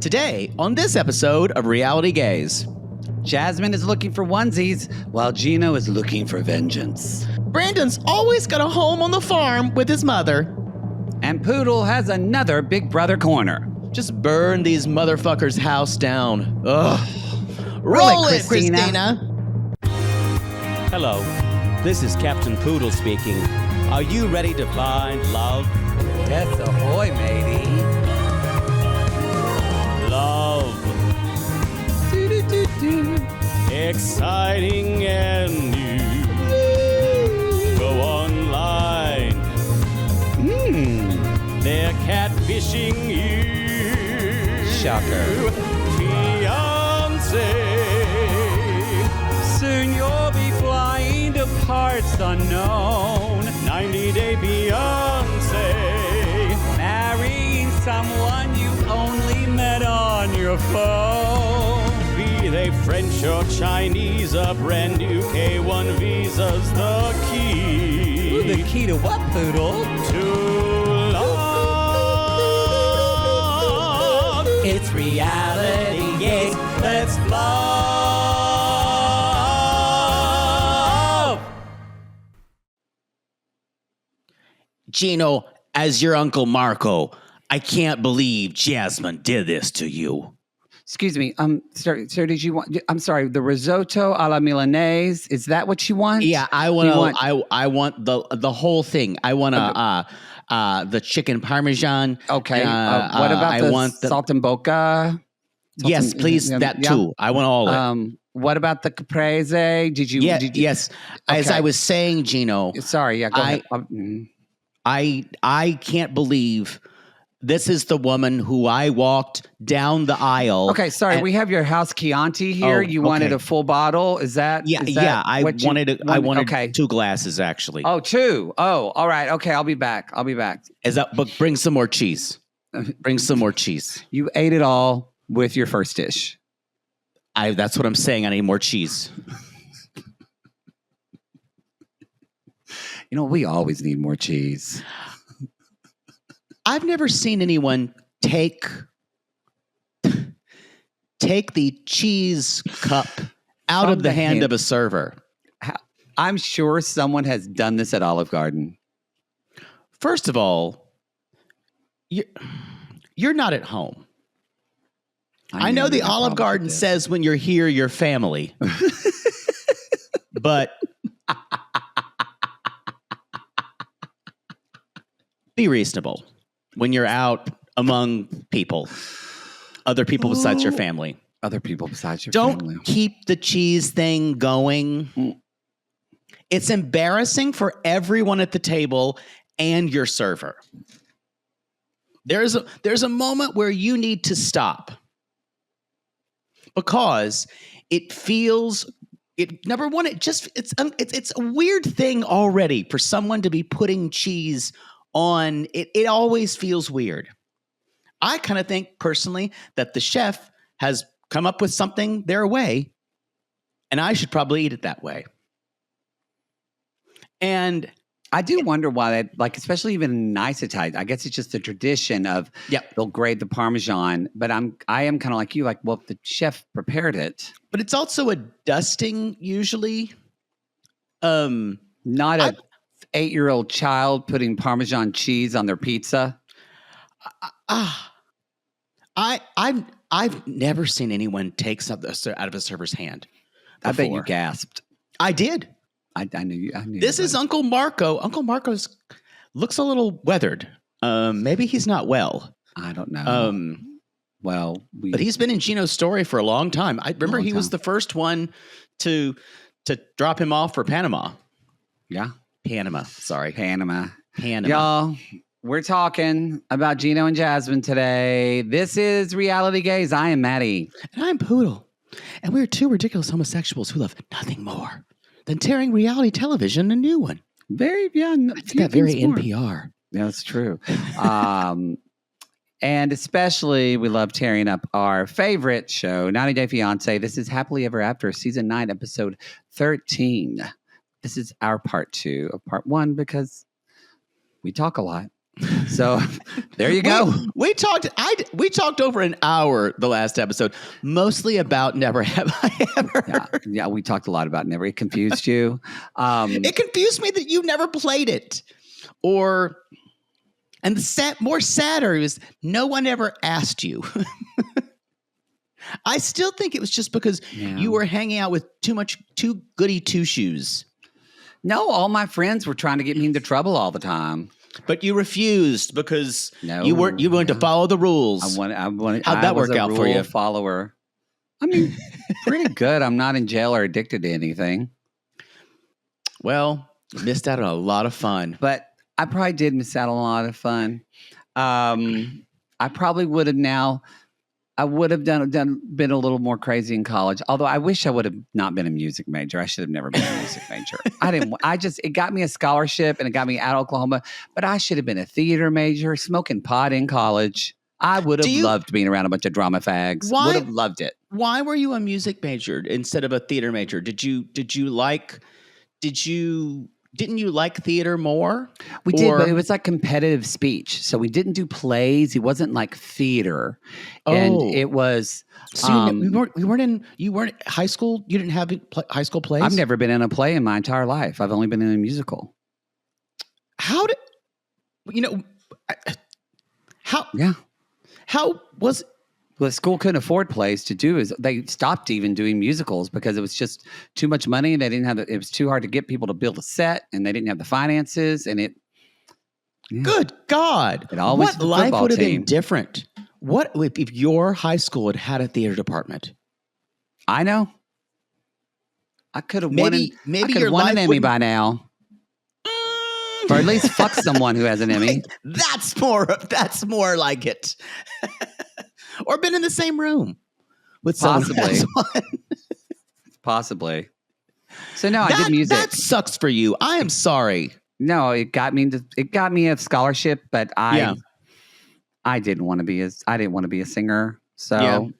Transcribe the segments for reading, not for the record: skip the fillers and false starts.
Today, on this episode of Reality Gays, Jasmine is looking for onesies, while Gino is looking for vengeance. Brandon's always got a home on the farm with his mother. And Poodle has another Big Brother corner. Just burn these motherfuckers' house down. Ugh. Roll it, Christina. Hello, this is Captain Poodle speaking. Are you ready to find love? Yes, ahoy, matey. Love. Exciting and new. Go online. They're catfishing you. Shocker. Fiance. Soon you'll be flying to parts unknown. 90-day Fiance. Marrying someone you only met on your phone. Be they French or Chinese, a brand new K1 visa's the key. Ooh, the key to what, Poodle? To love. It's Reality Gays. Let's love. Gino, as your Uncle Marco, I can't believe Jasmine did this to you. Excuse me, sir, did you want, I'm sorry, the risotto alla Milanese, is that what you want? Yeah, I want I want the whole thing. I want the chicken parmesan. Okay. What about the saltimbocca? Yes, please, that too. I want all of it. What about the caprese? Did you? Yes. Okay. As I was saying, Gino. Sorry, go ahead. I can't believe this is the woman who I walked down the aisle. Okay, sorry. We have your house Chianti here. You wanted a full bottle. Is that? Yeah. I wanted 2 glasses actually. Oh, 2. Oh, all right. Okay, I'll be back. But bring some more cheese. Bring some more cheese. You ate it all with your first dish. That's what I'm saying. I need more cheese. You know, we always need more cheese. I've never seen anyone take the cheese cup out of the hand of a server. I'm sure someone has done this at Olive Garden. First of all, you're not at home. I know the Olive Garden says when you're here, you're family. But be reasonable when you're out among people, other people besides your family. Other people besides your family. Don't keep the cheese thing going. It's embarrassing for everyone at the table and your server. There's a moment where you need to stop because it feels. Number one, it's a weird thing already for someone to be putting cheese on it. It always feels weird. I kind of think personally that the chef has come up with something their way, and I should probably eat it that way. And I do wonder why that, like, especially even in nice Italian, I guess it's just the tradition of they'll grate the Parmesan, but I am kind of like you, like, well, if the chef prepared it. But it's also a dusting usually. Not a 8-year-old child putting Parmesan cheese on their pizza. I've never seen anyone take something out of a server's hand before. I bet you gasped. I did. I knew you. This is Uncle Marco. Uncle Marco's looks a little weathered. Maybe he's not well. I don't know. But he's been in Gino's story for a long time. I remember he was the first one to drop him off for Panama. Yeah. Panama. Y'all, we're talking about Gino and Jasmine today. This is Reality Gays. I am Maddie. And I'm Poodle. And we're 2 ridiculous homosexuals who love nothing more than tearing reality television a new one. Very NPR. Yeah, that's true. And especially we love tearing up our favorite show, 90 Day Fiance. This is Happily Ever After, Season 9, Episode 13. This is our part 2 of part 1 because we talk a lot. So there you go. We talked over an hour the last episode, mostly about Never Have I Ever. Yeah, we talked a lot about Never. It confused you. It confused me that you never played it. And the more sadder is no one ever asked you. I still think it was just because you were hanging out with too goody two shoes. No, all my friends were trying to get me into trouble all the time. But you refused because you wanted to follow the rules. How'd that work out for you? Follower. I mean, pretty good. I'm not in jail or addicted to anything. Well, you missed out on a lot of fun. But I probably did miss out on a lot of fun. I probably would have now. I would have been a little more crazy in college. Although I wish I would have not been a music major. I should have never been a music major. It got me a scholarship and it got me out of Oklahoma, but I should have been a theater major, smoking pot in college. I would have loved being around a bunch of drama fags. Would have loved it. Why were you a music major instead of a theater major? Didn't you like theater more? We did, but it was like competitive speech. So we didn't do plays. It wasn't like theater. And it was... So you weren't high school? You didn't have high school plays? I've never been in a play in my entire life. I've only been in a musical. How was... Well, the school couldn't afford plays to do is they stopped even doing musicals because it was just too much money. They didn't have it was too hard to get people to build a set and they didn't have the finances and it. Yeah. Good God. What life would have been different? What if your high school had a theater department? I know. I could have won an Emmy by now. Or at least fuck someone who has an Emmy. That's more like it. Or been in the same room with someone. Possibly. So no, I did music. That sucks for you. I am sorry. No, it got me a scholarship, but I didn't want to be a singer. So,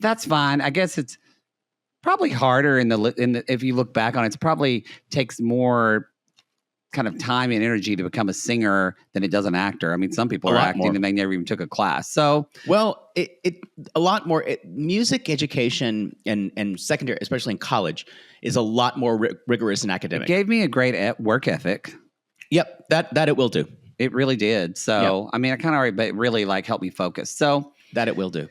that's fine. I guess it's probably harder if you look back on it. It's probably takes more kind of time and energy to become a singer than it does an actor. I mean, some people are acting and they never even took a class. So, well, it a lot more music education and secondary, especially in college, is a lot more rigorous and academic. It gave me a great work ethic. Yep, that it will do. It really did. So, I mean, I kind of already, but it really helped me focus. So that it will do.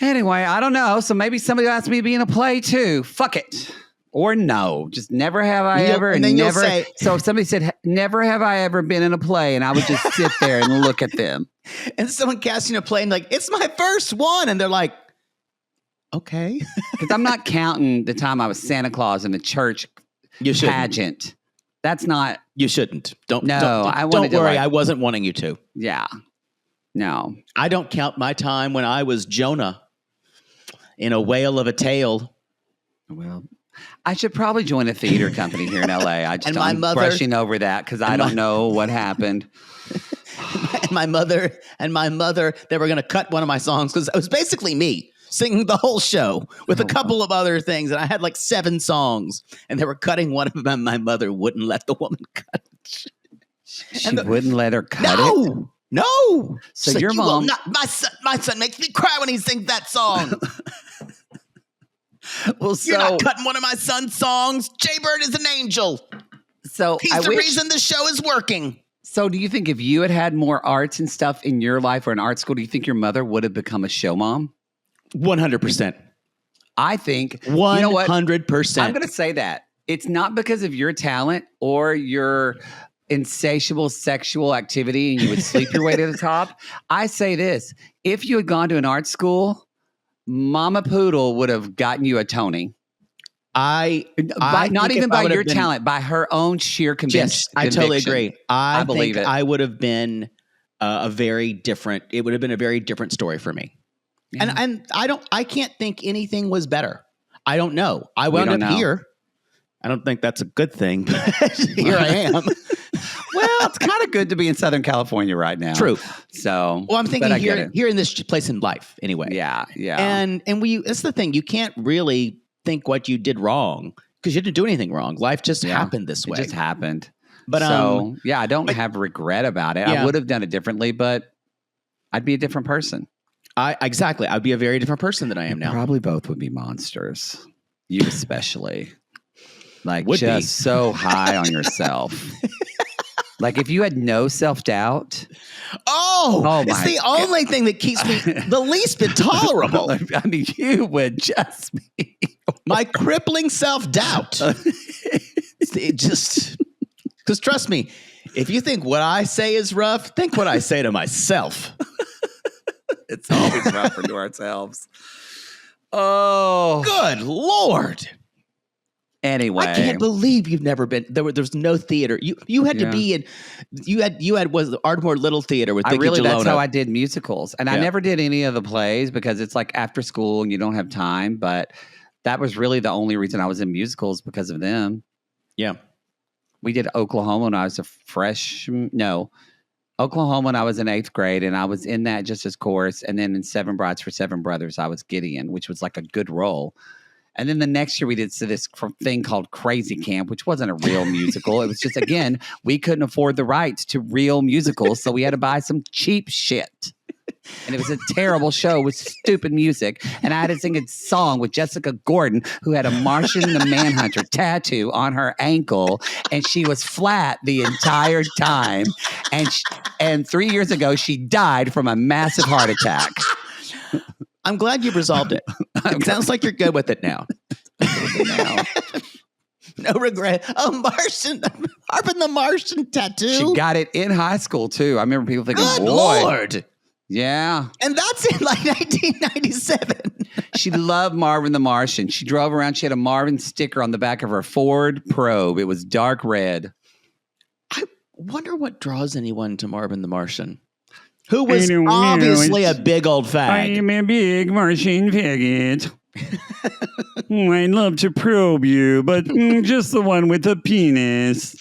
Anyway, I don't know. So maybe somebody will ask me to be in a play too. Fuck it. Or no, just never have I ever. And then never. So if somebody said, never have I ever been in a play, and I would just sit there and look at them. And someone casting a play and like, it's my first one. And they're like, okay. Because I'm not counting the time I was Santa Claus in the church pageant. That's not. You shouldn't. Don't worry. I wasn't wanting you to. Yeah. No. I don't count my time when I was Jonah in A Whale of a Tale. Well, I should probably join a theater company here in LA. I'm brushing over that because I don't know what happened. And my mother, they were going to cut one of my songs because it was basically me singing the whole show with a couple of other things. And I had like 7 songs and they were cutting one of them. My mother wouldn't let the woman cut it. She wouldn't let her cut it? No. So your mom. My son makes me cry when he sings that song. Well, you're not cutting one of my son's songs. Jay Bird is an angel. So he's the reason the show is working. So do you think if you had more arts and stuff in your life or in art school, do you think your mother would have become a show mom? 100%. I think 100%. You know what? I'm going to say that. It's not because of your talent or your insatiable sexual activity and you would sleep your way to the top. I say this. If you had gone to an art school, Mama Poodle would have gotten you a Tony. Not even by your talent, by her own sheer conviction. Yes, I totally agree. I believe it. I would have been it would have been a very different story for me. Yeah. And I can't think anything was better. I don't know. I wound up here. I don't think that's a good thing, but here I am. Well, it's kind of good to be in Southern California right now. True. So, well, I'm thinking here in this place in life anyway. Yeah. And that's the thing. You can't really think what you did wrong because you didn't do anything wrong. Life just happened this way. It just happened. But so yeah, I don't have regret about it. Yeah. I would have done it differently, but I'd be a different person. Exactly. I'd be a very different person than I am now. Probably both would be monsters. You especially. Like Would just be. so high on yourself. Like if you had no self-doubt. Oh, it's my the only thing that keeps me the least bit tolerable. I mean, you would just be. My crippling self-doubt. It just, because trust me, if you think what I say is rough, think what I say to myself. It's always rougher to ourselves. Oh. Good Lord. Anyway, I can't believe you've never been there's no theater. You had to be in you had was the Ardmore Little Theater with Vicky Gelona. That's how I did musicals. And I never did any of the plays because it's like after school and you don't have time, but that was really the only reason I was in musicals because of them. Yeah. We did Oklahoma when I was Oklahoma when I was in 8th grade, and I was in that just as chorus. And then in Seven Brides for Seven Brothers, I was Gideon, which was like a good role. And then the next year we did this thing called Crazy Camp, which wasn't a real musical. It was just, again, we couldn't afford the rights to real musicals, so we had to buy some cheap shit. And it was a terrible show with stupid music. And I had to sing a song with Jessica Gordon, who had a Martian the Manhunter tattoo on her ankle. And she was flat the entire time. And 3 years ago, she died from a massive heart attack. I'm glad you've resolved it. It sounds like you're good with it now. No regret. Harping the Martian tattoo. She got it in high school, too. I remember people thinking, Good boy. Lord. Yeah. And that's in like 1997. She loved Marvin the Martian. She drove around. She had a Marvin sticker on the back of her Ford Probe. It was dark red. I wonder what draws anyone to Marvin the Martian. Who was obviously a big old fag. I'm a big Martian faggot. I'd love to probe you, but just the one with a penis.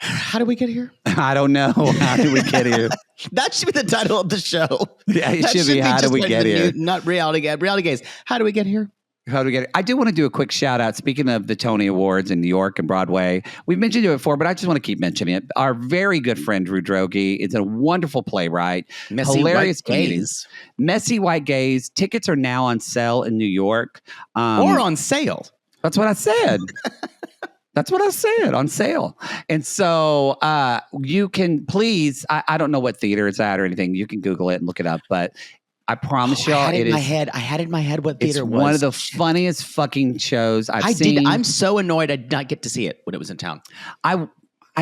How did we get here? I don't know. How did we get here? That should be the title of the show. Yeah, it should be How Did We Get Here? Not Reality Gays. How do we get here? How do we get it? I do want to do a quick shout out. Speaking of the Tony Awards in New York and Broadway, we've mentioned it before, but I just want to keep mentioning it. Our very good friend Drew Droege is a wonderful playwright, hilarious comedians. Messy White Gays. Tickets are now on sale in New York, or on sale. That's what I said. That's what I said, on sale. And so you can please, I don't know what theater it's at or anything. You can Google it and look it up, but I promise y'all, I had in my head what theater it was. It's one of the funniest fucking shows I've seen. I'm so annoyed I did not get to see it when it was in town. I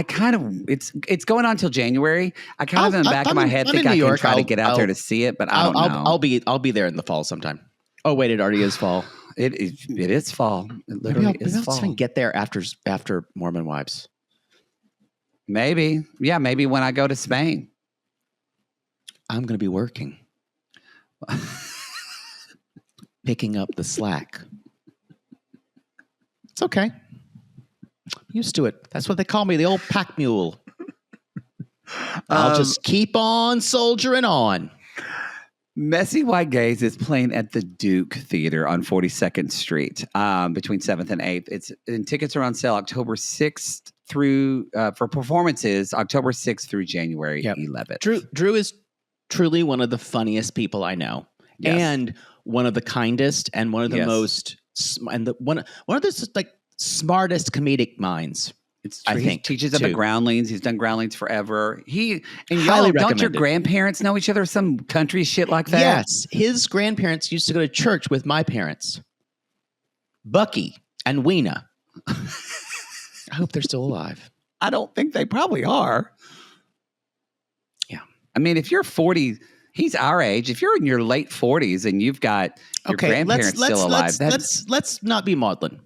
kind of, it's going on till January. I kind of in the back of my head think I can try to get out there to see it, but I don't know. I'll be there in the fall sometime. Oh wait, it already is fall. It is fall. It literally is fall. Maybe I'll get there after Mormon Wives. Maybe. Yeah, maybe when I go to Spain. I'm going to be working. Picking up the slack. It's okay. I'm used to it. That's what they call me, the old pack mule. I'll just keep on soldiering on. Messy White Gays is playing at the Duke Theater on 42nd Street between 7th and 8th. Tickets are on sale October 6th through for performances October 6th through January 11th. Drew is truly one of the funniest people I know, and one of the kindest, and one of the most, and one of the like smartest comedic minds. I think he teaches up at Groundlings. He's done Groundlings forever. Highly don't your grandparents know each other? Some country shit like that. Yes, his grandparents used to go to church with my parents, Bucky and Weena. I hope they're still alive. I don't think they probably are. Yeah, I mean, if you're 40, he's our age. If you're in your late 40s and you've got your grandparents still alive, let's not be maudlin.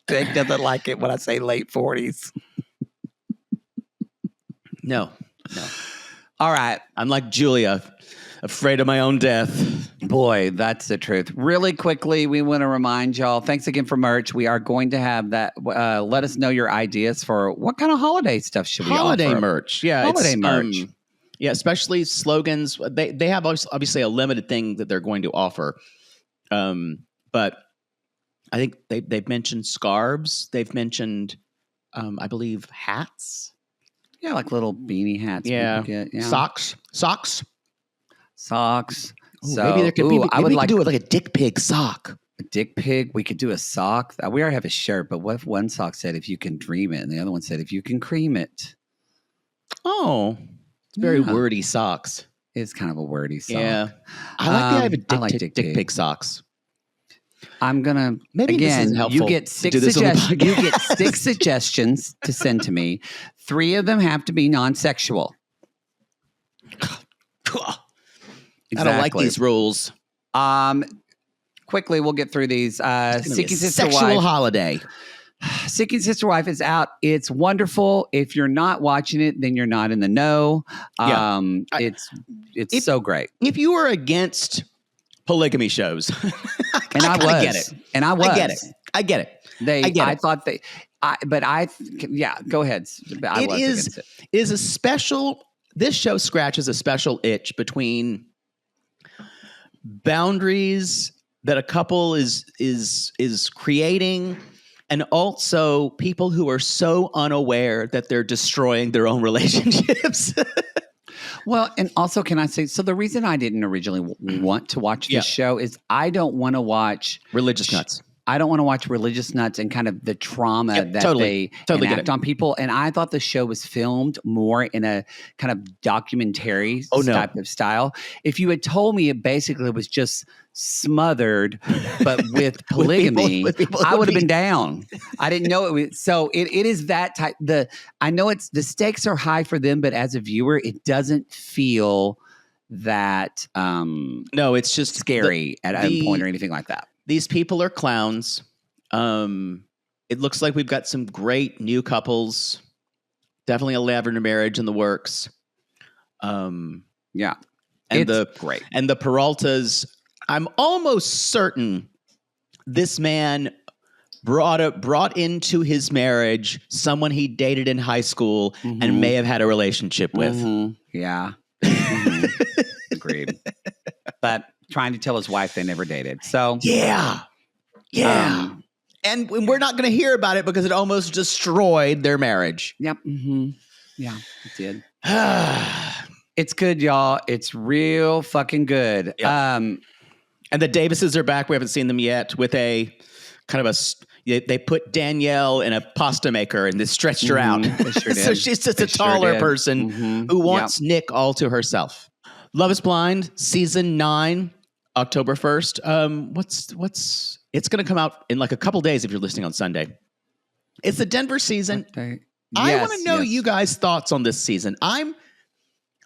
Jake doesn't like it when I say late 40s. No. All right. I'm like Julia, afraid of my own death. Boy, that's the truth. Really quickly, we want to remind y'all, thanks again for merch. We are going to have that. Let us know your ideas for what kind of holiday stuff should we offer. Holiday merch. Yeah. Holiday merch. Especially slogans. They have obviously a limited thing that they're going to offer. But I think they've mentioned scarves. They've mentioned I believe hats. Yeah, like little beanie hats. Yeah. People get. Yeah. Socks. Ooh, So maybe there could be. I Maybe would we like could do it like a dick pig sock. a dick pig. We could do a sock. We already have a shirt, but what if one sock said "if you can dream it" and the other one said "if you can cream it"? Oh, it's very Yeah. wordy socks. It's kind of a wordy sock. Yeah, I like the idea of I like dick pig socks. I'm gonna Maybe this again. isn't helpful You get to six do this on the suggestions. You get podcast. 6 suggestions to send to me. 3 of them have to be non-sexual. I don't like these rules. Quickly, we'll get through these. It's gonna be a Seeking Sister sexual Wife. holiday. Seeking Sister Wife is out. It's wonderful. If you're not watching it, then you're not in the know. Yeah. It's so great. If you are against polygamy shows, And I was. get it. And I was. I get it. I thought they. Yeah. Go ahead. I was against it. Is a special. This show scratches a special itch between boundaries that a couple is creating, and also people who are so unaware that they're destroying their own relationships. Well, and also, can I say, so the reason I didn't originally want to watch this show is I don't want to watch Religious nuts. I don't want to watch religious nuts and kind of the trauma that totally they get enact it. on people. And I thought the show was filmed more in a kind of documentary type of style. If you had told me it basically was just smothered, but with polygamy, with people I would have been down. I didn't know it was. So it is that type. I know it's the stakes are high for them, but as a viewer, it doesn't feel that No, it's just scary at any point or anything like that. These people are clowns. It looks like we've got some great new couples. Definitely a lavender marriage in the works. Yeah, and it's great. And the Peraltas. I'm almost certain this man brought into his marriage someone he dated in high school and may have had a relationship with. Yeah, agreed. But trying to tell his wife they never dated. So yeah. And we're not going to hear about it because it almost destroyed their marriage. Yep. Yeah, it did. It's good, y'all. It's real fucking good. Yep. And the Davises are back. We haven't seen them yet with a kind of they put Danielle in a pasta maker and they stretched her out. Sure So she's just a taller person who wants Nick all to herself. Love is Blind, season 9, October 1st. It's going to come out in like a couple days if you're listening on Sunday. It's the Denver season. I want to know you guys' thoughts on this season.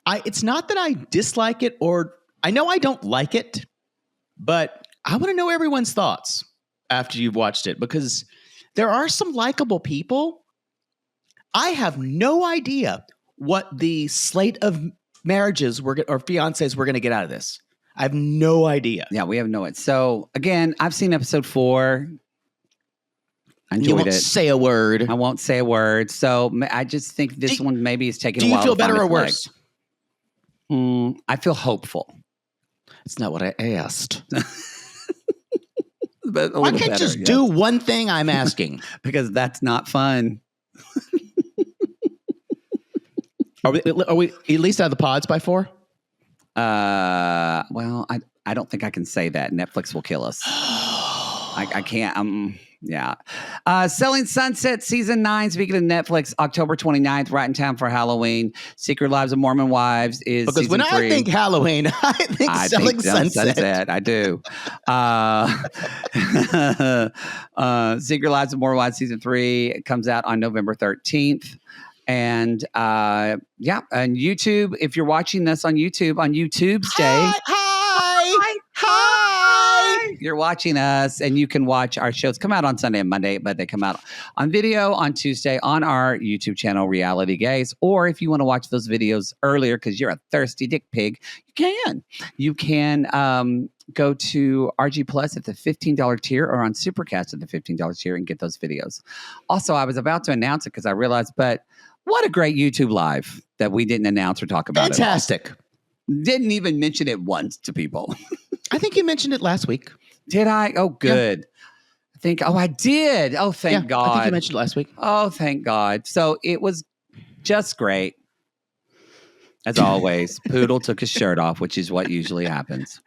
It's not that I dislike it or I know I don't like it, but I want to know everyone's thoughts after you've watched it because there are some likable people. I have no idea what the slate of marriages or fiancés we're going to get out of this. I have no idea. Yeah, we have no idea. So again, I've seen episode 4. I enjoyed you won't it. say a word. I won't say a word. So I just think this one maybe is taking a while. Do you feel to find better or its worse? legs. I feel hopeful. It's not what I asked. But Why can't you just do one thing I'm asking? Because that's not fun. Are we at least out of the pods by 4? Well, I don't think I can say that. Netflix will kill us. I can't. Yeah. Selling Sunset season 9. Speaking of Netflix, October 29th, right in time for Halloween. Secret Lives of Mormon Wives is because when 3. I think Halloween, I think Selling Sunset. I do. Secret Lives of Mormon Wives season 3 comes out on November 13th. And and YouTube, if you're watching this on YouTube's Day. Hi. You're watching us and you can watch our shows come out on Sunday and Monday, but they come out on video on Tuesday on our YouTube channel, Reality Gays. Or if you want to watch those videos earlier because you're a thirsty dick pig, you can go to RG Plus at the $15 tier or on Supercast at the $15 tier and get those videos. Also, I was about to announce it because I realized, but what a great YouTube live that we didn't announce or talk about. Fantastic. Didn't even mention it once to people. I think you mentioned it last week. Did I? Oh, good. I did. Oh, thank God. I think you mentioned it last week. Oh, thank God. So it was just great. As always, Poodle took his shirt off, which is what usually happens.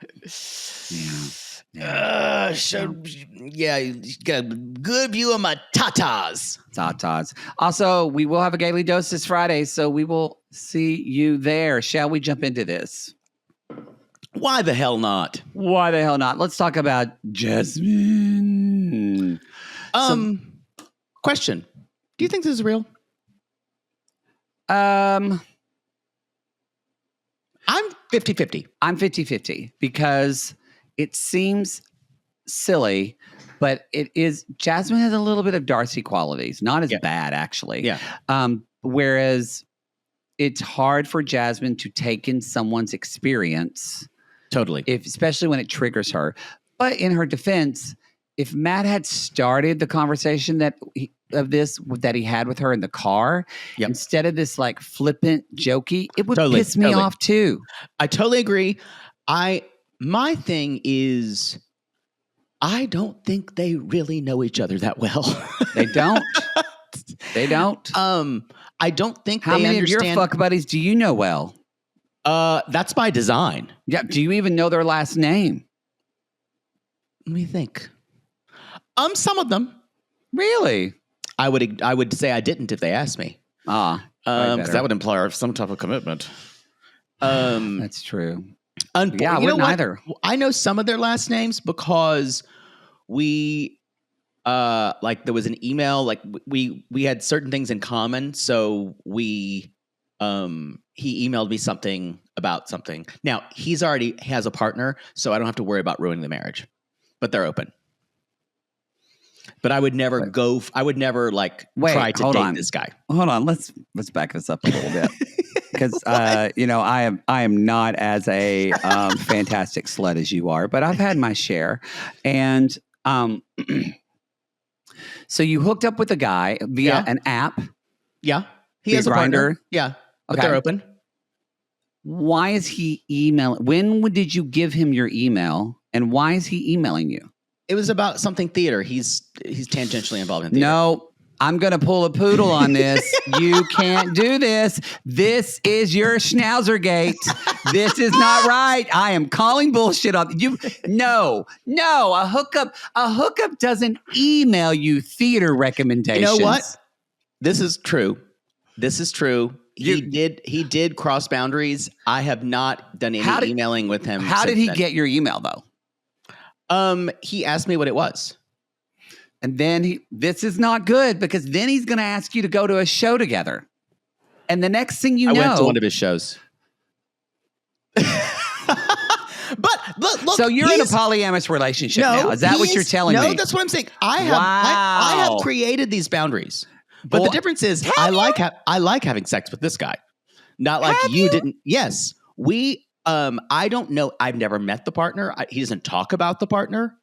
Yeah. You got a good view of my tatas. Tatas. Also, we will have a Gaily Dose this Friday, so we will see you there. Shall we jump into this? Why the hell not? Why the hell not? Let's talk about Jasmine. Question. Do you think this is real? I'm 50-50. I'm 50-50 because it seems silly, but it is. Jasmine has a little bit of Darcey qualities, not as bad actually. Yeah. Whereas it's hard for Jasmine to take in someone's experience, Totally. especially when it triggers her. But in her defense, if Matt had started the conversation that he had with her in the car, instead of this like flippant jokey, it would piss me off too. I totally agree. My thing is, I don't think they really know each other that well. They don't. They don't. I don't think How they many understand. of your fuck buddies do you know well? That's by design. Yeah. Do you even know their last name? Let me think. Some of them. Really? I would say I didn't if they asked me. Because that would imply some type of commitment. That's true. Yeah, I wouldn't either. I know some of their last names because we, like there was an email, like we had certain things in common, so he emailed me something about something. Now he's already has a partner, so I don't have to worry about ruining the marriage, but they're open. But I would never try to date this guy. Hold on, let's back this up a little bit. Because I am not as a fantastic slut as you are, but I've had my share. And so you hooked up with a guy via an app. Yeah, he has a partner. Yeah, but they're open. Why is he emailing? When did you give him your email, and why is he emailing you? It was about something theater. He's tangentially involved in theater. No. I'm going to pull a Poodle on this. You can't do this. This is your schnauzer gate. This is not right. I am calling bullshit on you. No, a hookup doesn't email you theater recommendations. You know what? This is true. He did cross boundaries. I have not done any emailing with him. How did he get your email though? He asked me what it was. And then this is not good because then he's going to ask you to go to a show together. And the next thing you know. I went to one of his shows. But look. So you're in a polyamorous relationship now. Is that what you're telling me? No, that's what I'm saying. I have created these boundaries. But the difference is I like having sex with this guy. Not like you didn't. Yes. I don't know. I've never met the partner. He doesn't talk about the partner.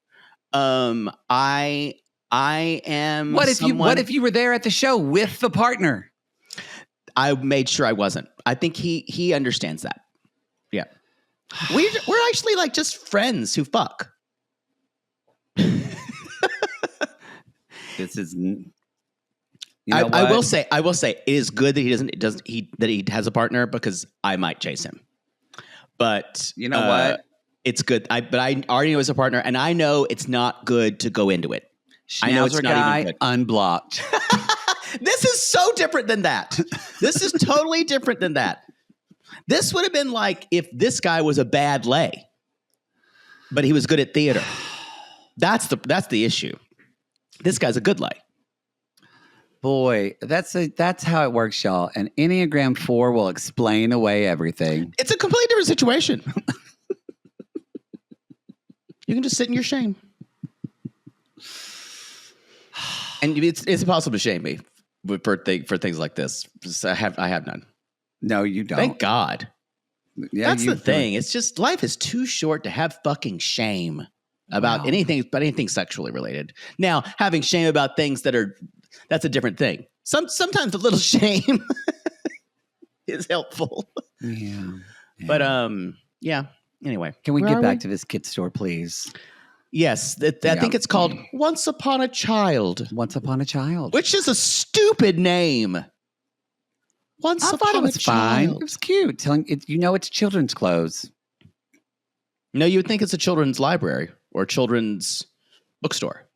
I am. What if you were there at the show with the partner? I made sure I wasn't. I think he understands that. Yeah, we're actually like just friends who fuck. This is. I will say it is good that he has a partner because I might chase him. But you know what? It's good. But I already know as a partner, and I know it's not good to go into it. I know it's not even good. Unblocked. This is so different than that. This is totally different than that. This would have been like if this guy was a bad lay, but he was good at theater. That's the issue. This guy's a good lay. Boy, that's how it works, y'all. And Enneagram 4 will explain away everything. It's a completely different situation. You can just sit in your shame. And it's impossible to shame me for things like this. I have none. No, you don't. Thank God. Yeah, that's the thing. It's just life is too short to have fucking shame about anything sexually related. Now, having shame about things that's a different thing. Sometimes a little shame is helpful. Yeah. But yeah. Anyway, can we get back to this kid store, please? Yes, I think it's called Once Upon a Child. Once Upon a Child. Which is a stupid name. I thought it was fine. It was cute. It's children's clothes. No, you would think it's a children's library or children's bookstore.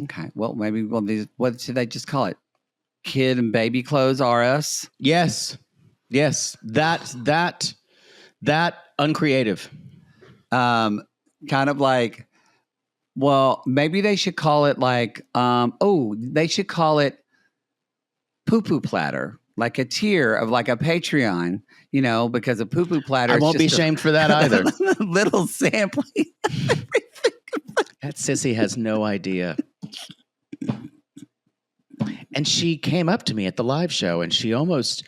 Okay. Well, maybe. What should they just call it? Kid and baby clothes R Us. Yes. That uncreative. Kind of like. Well, maybe they should call it like. They should call it poo poo platter, like a tier of like a Patreon. Because a poo poo platter. I won't be shamed for that either. Little sampling. That sissy has no idea. And she came up to me at the live show and she was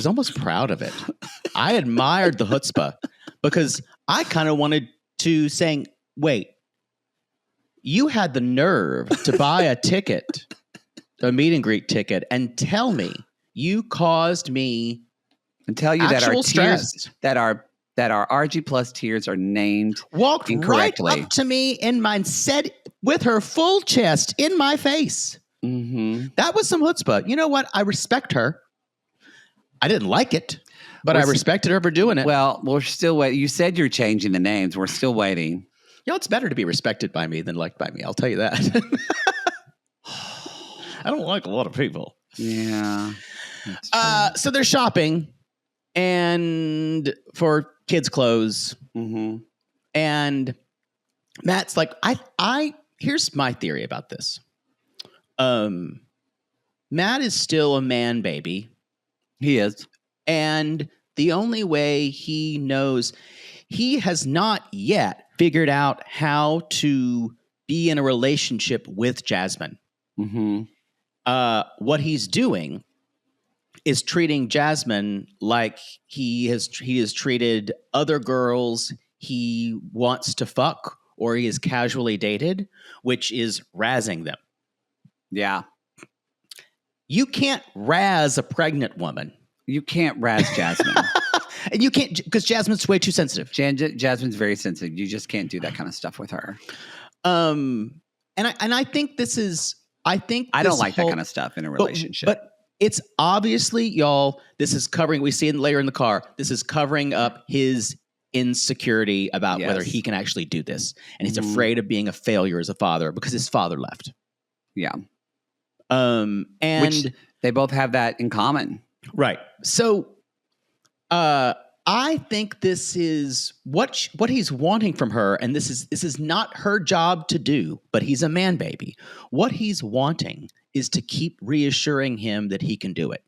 almost proud of it. I admired the chutzpah because I kind of wanted to saying, wait, you had the nerve to buy a ticket, a meet and greet ticket, and tell me you caused me and tell you that our stress. Tiers that our RG Plus tiers are named walked incorrectly. Right up to me and mine said with her full chest in my face. Mm-hmm. That was some chutzpah. You know what? I respect her. I didn't like it, but I respected her for doing it. Well, we're still waiting. You said you're changing the names. We're still waiting. It's better to be respected by me than liked by me. I'll tell you that. I don't like a lot of people. Yeah. So they're shopping and for kids' clothes. Mm-hmm. And Matt's like, here's my theory about this. Matt is still a man baby. He is. And the only way he knows, he has not yet figured out how to be in a relationship with Jasmine. Mm-hmm. What he's doing is treating Jasmine like he has treated other girls he wants to fuck or he has casually dated, which is razzing them. Yeah. You can't razz a pregnant woman. You can't razz Jasmine. And you can't, because Jasmine's way too sensitive. Jasmine's very sensitive. You just can't do that kind of stuff with her. And I think this is, I don't like that kind of stuff in a relationship. But it's obviously, y'all, this is covering, we see it later in the car, this is covering up his insecurity about whether he can actually do this. And he's afraid of being a failure as a father because his father left. Yeah. And which they both have that in common. Right. So I think this is what he's wanting from her, and this is not her job to do, but he's a man baby. What he's wanting is to keep reassuring him that he can do it.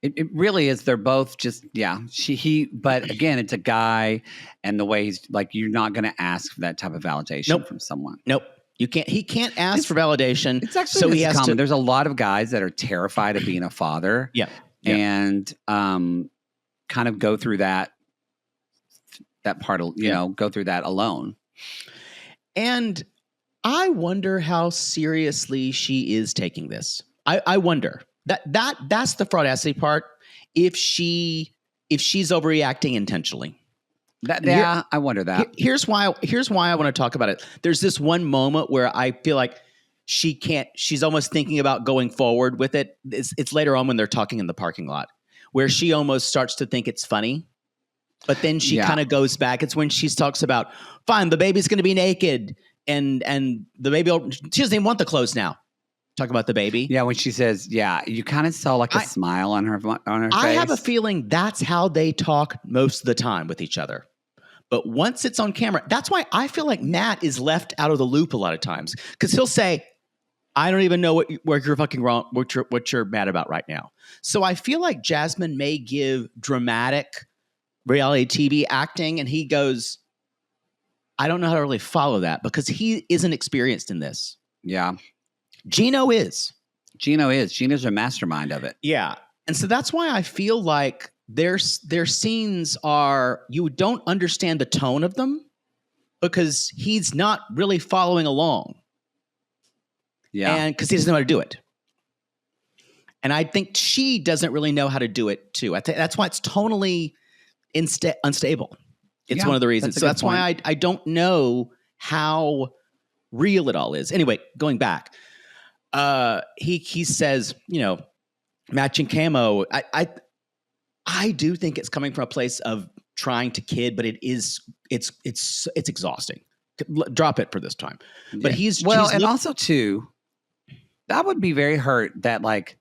It really is. They're both just, but again, it's a guy, and the way he's like, you're not going to ask for that type of validation from someone. Nope. You can't. He can't ask for validation. It's actually so he has common. to. There's a lot of guys that are terrified of being a father. Yeah. And kind of go through that part, go through that alone. And I wonder how seriously she is taking this. I wonder that's the fraudacity part. If she's overreacting intentionally. I wonder that. Here's why I want to talk about it. There's this one moment where I feel like she's almost thinking about going forward with it. It's later on when they're talking in the parking lot where she almost starts to think it's funny, but then she kind of goes back. It's when she talks about, fine, the baby's going to be naked and the baby, she doesn't even want the clothes now. Talk about the baby. Yeah. When she says, you kind of saw like a smile on her face. I have a feeling that's how they talk most of the time with each other. But once it's on camera, that's why I feel like Matt is left out of the loop a lot of times because he'll say, I don't even know where you're fucking wrong, what you're mad about right now. So I feel like Jasmine may give dramatic reality TV acting, and he goes, I don't know how to really follow that because he isn't experienced in this. Yeah. Gino is. Gino's a mastermind of it. Yeah. And so that's why I feel like their scenes are, you don't understand the tone of them because he's not really following along. Yeah. And because he doesn't know how to do it. And I think she doesn't really know how to do it too. I think that's why it's tonally unstable. It's one of the reasons. So that's why I don't know how real it all is. Anyway, going back, he says, matching camo. I do think it's coming from a place of trying to kid, but it's exhausting. Drop it for this time. But also too, that would be very hurt that like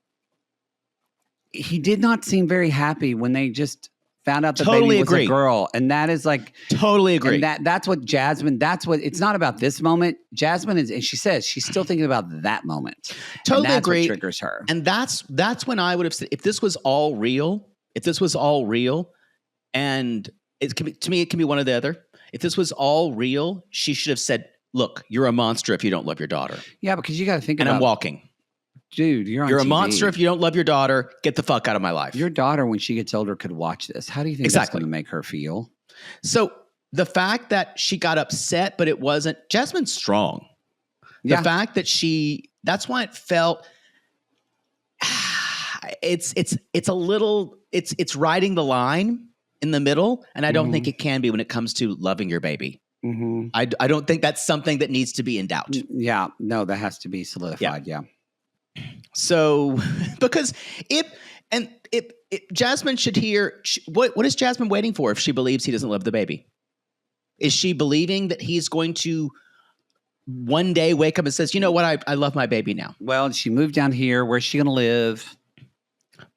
he did not seem very happy when they just found out the baby was a girl. And that is like totally agree. And that's what Jasmine, it's not about this moment. Jasmine is, and she says she's still thinking about that moment. Totally agree. What triggers her. And that's when I would have said, if this was all real, and to me, it can be one or the other. If this was all real, she should have said, look, you're a monster if you don't love your daughter. Yeah, because you got to think about it. And I'm walking. Dude, you're a monster if you don't love your daughter. Get the fuck out of my life. Your daughter, when she gets older, could watch this. How do you think that's going to make her feel? So the fact that she got upset, but it wasn't, Jasmine's strong. The fact that that's why it felt, it's a little, it's riding the line in the middle. And I don't think it can be when it comes to loving your baby. Mm-hmm. I don't think that's something that needs to be in doubt. Yeah, no, that has to be solidified. Yeah. So, because if Jasmine should hear, what is Jasmine waiting for if she believes he doesn't love the baby? Is she believing that he's going to one day wake up and says, you know what, I love my baby now? Well, she moved down here. Where's she going to live?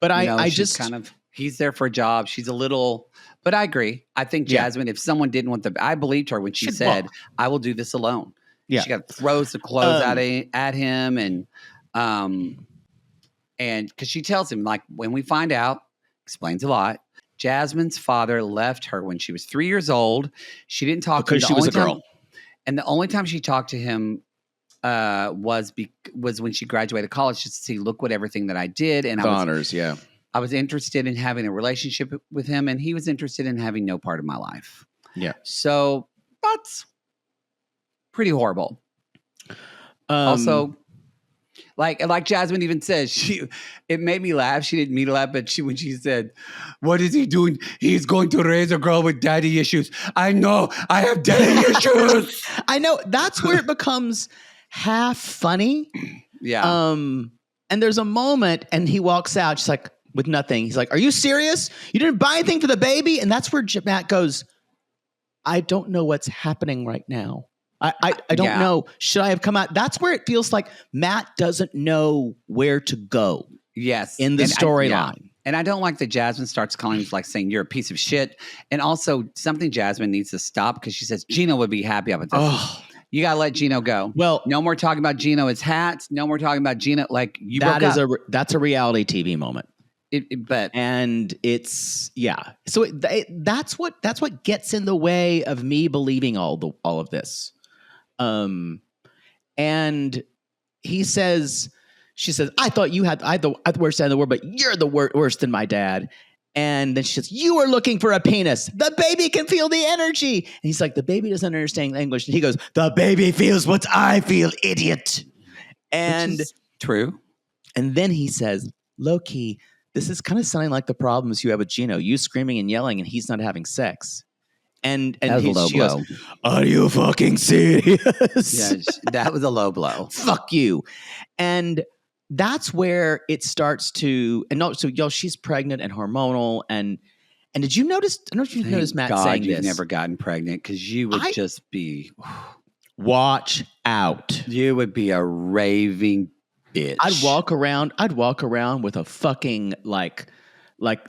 But I just kind of, he's there for a job. She's a little, but I agree. I think Jasmine, if someone didn't want I believed her when she said, I will do this alone. Yeah. She got throws the clothes at him and because she tells him, like, when we find out, explains a lot. Jasmine's father left her when she was 3 years old. She didn't talk to him. Because she was a girl. And the only time she talked to him was when she graduated college, just to see, look what everything that I did. And I was interested in having a relationship with him, and he was interested in having no part of my life. Yeah. So that's pretty horrible. Also, like Jasmine even says, it made me laugh. She didn't mean to laugh, but when she said, what is he doing? He's going to raise a girl with daddy issues. I know. I have daddy issues. I know. That's where it becomes half funny. Yeah. And there's a moment and he walks out just like with nothing. He's like, are you serious? You didn't buy anything for the baby? And that's where Matt goes, I don't know what's happening right now. I don't know. Should I have come out? That's where it feels like Matt doesn't know where to go. Yes. In the storyline. And I don't like that Jasmine starts calling him, like, saying you're a piece of shit. And also something Jasmine needs to stop, because she says Gino would be happy about this. Oh. You got to let Gino go. Well, no more talking about Gino, his hats. No more talking about Gino. Like, you broke up. That's a reality TV moment. And it's So that's what gets in the way of me believing all of this. And she says, I thought you had the worst side in the world, but you're the worse than my dad. And then she says, you are looking for a penis. The baby can feel the energy. And he's like, the baby doesn't understand English. And he goes, the baby feels what I feel, idiot. And which is true. And then he says, low key, this is kind of sounding like the problems you have with Gino, you screaming and yelling and he's not having sex. And she goes, are you fucking serious? Yeah, that was a low blow. Fuck you. And that's where it starts to, and no, so y'all, she's pregnant and hormonal. And did you notice, I don't know if you've noticed Matt saying you've this. never gotten pregnant, because you would just be. Watch out. You would be a raving bitch. I'd walk around with a fucking like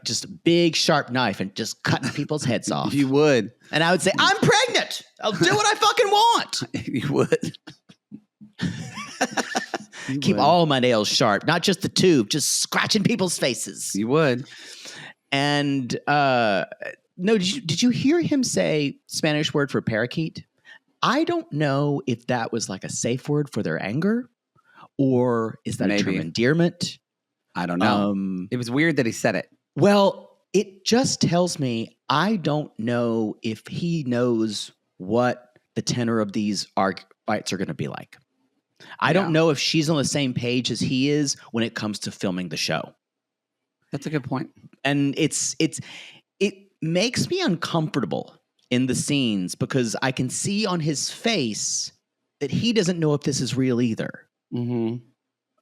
just big sharp knife and just cutting people's heads off. You would. And I would say, I'm pregnant. I'll do what I fucking want. You would. Keep all my nails sharp, not just the tube, just scratching people's faces. You would. And no, did you hear him say Spanish word for parakeet? I don't know if that was like a safe word for their anger, or is that a term of endearment? I don't know. It was weird that he said it. Well, it just tells me I don't know if he knows what the tenor of these fights are going to be like. I don't know if she's on the same page as he is when it comes to filming the show. That's a good point. And it makes me uncomfortable in the scenes because I can see on his face that he doesn't know if this is real either. It's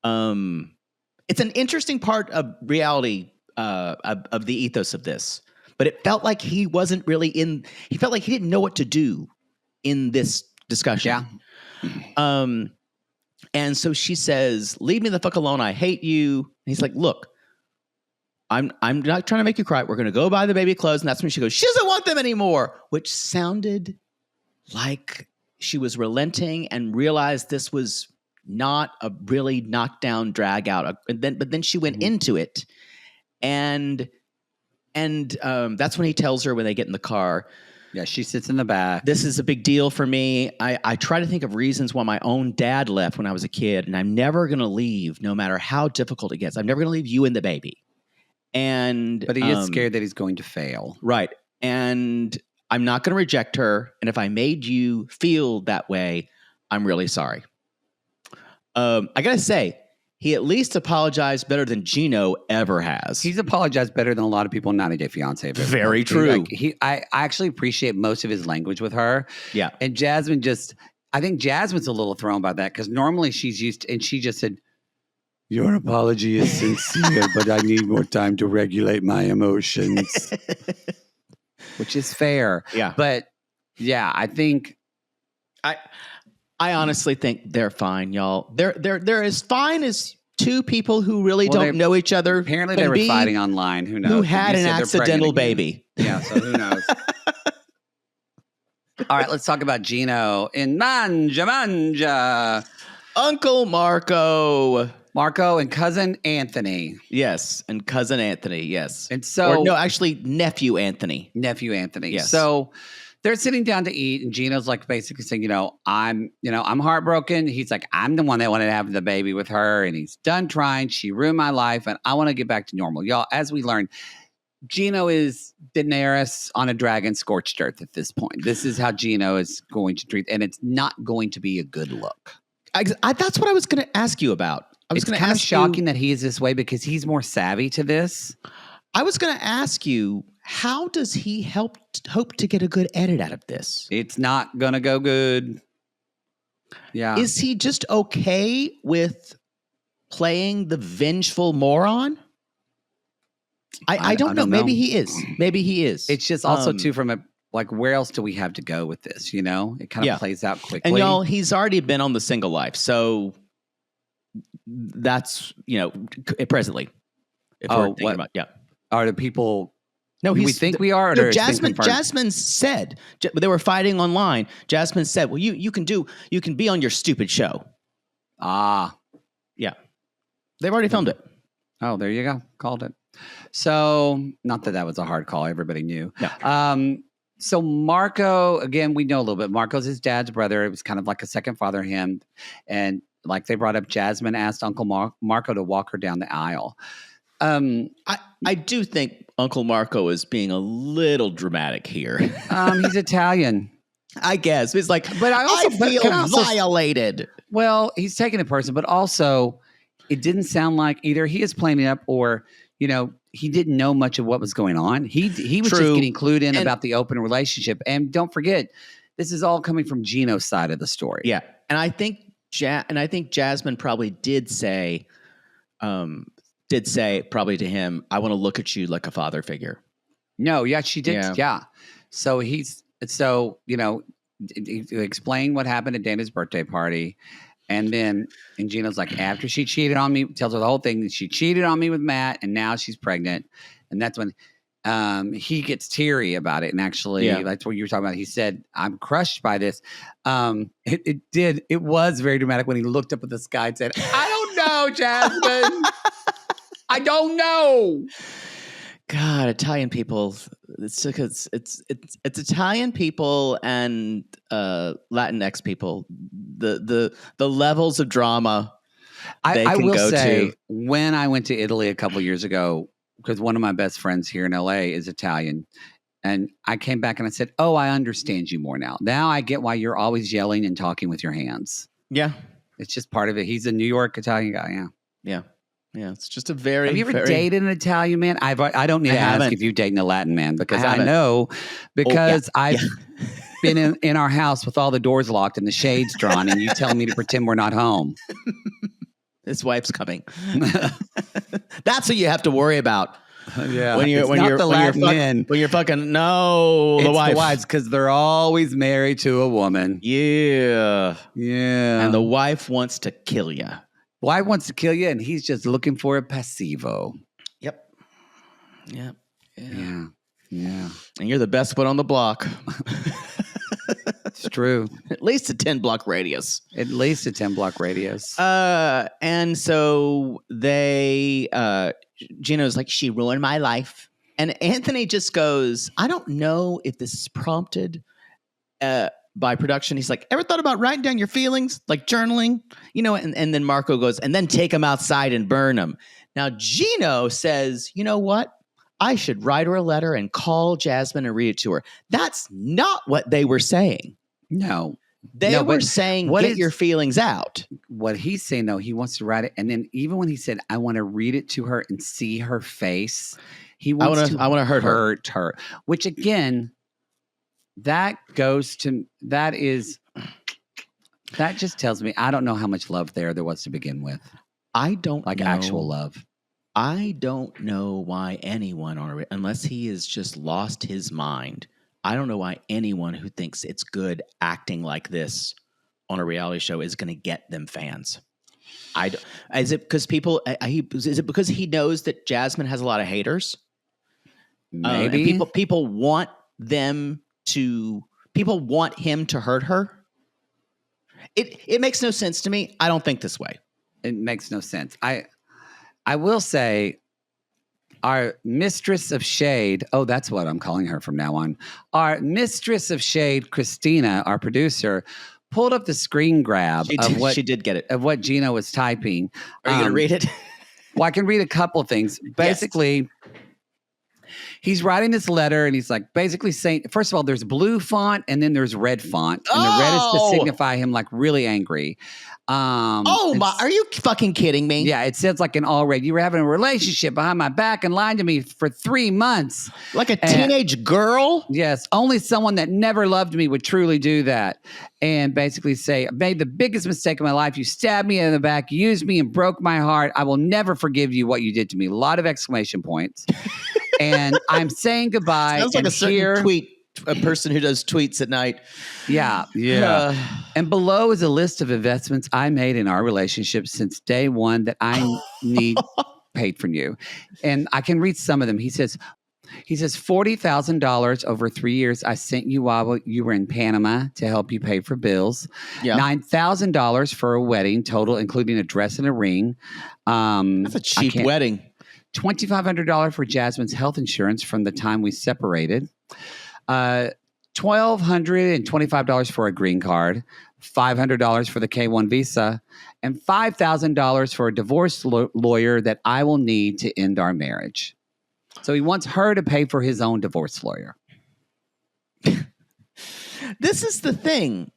an interesting part of reality of the ethos of this, but it felt like he wasn't really he felt like he didn't know what to do in this discussion. Yeah. And so she says, "Leave me the fuck alone. I hate you." And he's like, "Look, I'm not trying to make you cry. We're going to go buy the baby clothes." And that's when she goes, "She doesn't want them anymore," which sounded like she was relenting and realized this was not a really knockdown drag out. But then she went into it. And that's when he tells her when they get in the car. Yeah, she sits in the back. "This is a big deal for me. I try to think of reasons why my own dad left when I was a kid, and I'm never going to leave no matter how difficult it gets. I'm never going to leave you and the baby." But he is scared that he's going to fail. Right. "And I'm not going to reject her. And if I made you feel that way, I'm really sorry." I got to say, he at least apologized better than Gino ever has. He's apologized better than a lot of people in 90 Day Fiance. Very true. I actually appreciate most of his language with her. Yeah. And Jasmine I think Jasmine's a little thrown by that because normally she's used to, and she just said, "Your apology is sincere, but I need more time to regulate my emotions." Which is fair. Yeah. But yeah, I think I honestly think they're fine, y'all. They're as fine as two people who really don't know each other. Apparently they were fighting online. Who knows? Who had an accidental baby. Yeah, so who knows? All right, let's talk about Gino in Manja. Uncle Marco. Marco and cousin Anthony. Yes, and cousin Anthony, yes. And so... Or no, actually, nephew Anthony. Nephew Anthony. Yes. So they're sitting down to eat, and Gino's like basically saying, I'm heartbroken. He's like, I'm the one that wanted to have the baby with her, and he's done trying. She ruined my life, and I want to get back to normal. Y'all, as we learned, Gino is Daenerys on a dragon scorched earth at this point. This is how Gino is going to treat, and it's not going to be a good look. That's what I was going to ask you about. It's kind of shocking that he is this way because he's more savvy to this. I was going to ask you, how does he hope to get a good edit out of this? It's not going to go good. Yeah. Is he just okay with playing the vengeful moron? I don't know. Maybe he is. Maybe he is. It's just also too from where else do we have to go with this? It kind of plays out quickly. And y'all, he's already been on the single life. So that's, presently. If we're thinking about, Are the people... No, we think we are. No, Jasmine said they were fighting online. Jasmine said, "Well, you can be on your stupid show." Ah, yeah, they've already filmed it. Oh, there you go, called it. So, not that was a hard call. Everybody knew. No. So Marco, again, we know a little bit. Marco's his dad's brother. It was kind of like a second father to him, and like they brought up, Jasmine asked Uncle Marco to walk her down the aisle. I do think Uncle Marco is being a little dramatic here. He's Italian, I guess. It's like, but I feel violated. Well, he's taking it personal, but also it didn't sound like either he is playing it up or, he didn't know much of what was going on. He was just getting clued in about the open relationship. And don't forget, this is all coming from Gino's side of the story. Yeah. And I think Jasmine probably did say probably to him, "I want to look at you like a father figure." No, yeah, she did. Yeah. So he explained what happened at Dana's birthday party. And Gino's like, after she cheated on me, tells her the whole thing. She cheated on me with Matt and now she's pregnant. And that's when he gets teary about it. And actually, that's what you were talking about. He said, "I'm crushed by this." It was very dramatic when he looked up at the sky and said, "I don't know, Jasmine. I don't know." God, Italian people. It's Italian people and Latinx people. The levels of drama I will say, when I went to Italy a couple years ago, because one of my best friends here in LA is Italian, and I came back and I said, "Oh, I understand you more now. Now I get why you're always yelling and talking with your hands." Yeah, it's just part of it. He's a New York Italian guy. Yeah. Yeah. Yeah, it's just a very. Have you ever dated an Italian man? I don't need to ask if you're dating a Latin man because I know I've been in our house with all the doors locked and the shades drawn, and you telling me to pretend we're not home. His wife's coming. That's what you have to worry about. Yeah, when you're fucking the wives because they're always married to a woman. Yeah, and the wife wants to kill you. Wife wants to kill you, and he's just looking for a passivo. Yep. Yeah. And you're the best one on the block. It's true. At least a 10-block radius. And so they, Gino's like, she ruined my life. And Anthony just goes, I don't know if this is prompted by production. He's like, ever thought about writing down your feelings, like journaling? And then Marco goes, and then take them outside and burn them. Now, Gino says, you know what? I should write her a letter and call Jasmine and read it to her. That's not what they were saying. No. They were saying, get your feelings out. What he's saying, though, he wants to write it. And then even when he said, I want to read it to her and see her face, I want to hurt her. Which, again, that just tells me I don't know how much love there was to begin with. I don't know. Actual love. I don't know why anyone, unless he has just lost his mind, I don't know why anyone who thinks it's good acting like this on a reality show is going to get them fans. Is it because he knows that Jasmine has a lot of haters? Maybe people want him to hurt her. It makes no sense to me. I don't think this way. It makes no sense. I will say our mistress of shade, that's what I'm calling her from now on. Our mistress of shade, Christina, our producer, pulled up the screen grab she did get it. Of what Gino was typing. Are you going to read it? Well, I can read a couple of things. Basically, he's writing this letter and he's like basically saying, first of all, there's blue font and then there's red font. And the red is to signify him like really angry. Are you fucking kidding me? Yeah, it says like in all red, you were having a relationship behind my back and lying to me for 3 months. Like a teenage girl? Yes, only someone that never loved me would truly do that. And basically say, I made the biggest mistake of my life. You stabbed me in the back, used me and broke my heart. I will never forgive you what you did to me. A lot of exclamation points. And I'm saying goodbye. Sounds like a certain tweet. A person who does tweets at night. Yeah. And below is a list of investments I made in our relationship since day one that I need paid from you. And I can read some of them. He says $40,000 over 3 years I sent you while you were in Panama to help you pay for bills. Yeah. $9,000 for a wedding total, including a dress and a ring. That's a cheap wedding. $2,500 for Jasmine's health insurance from the time we separated. $1,225 for a green card, $500 for the K-1 visa, and $5,000 for a divorce lawyer that I will need to end our marriage. So he wants her to pay for his own divorce lawyer. This is the thing.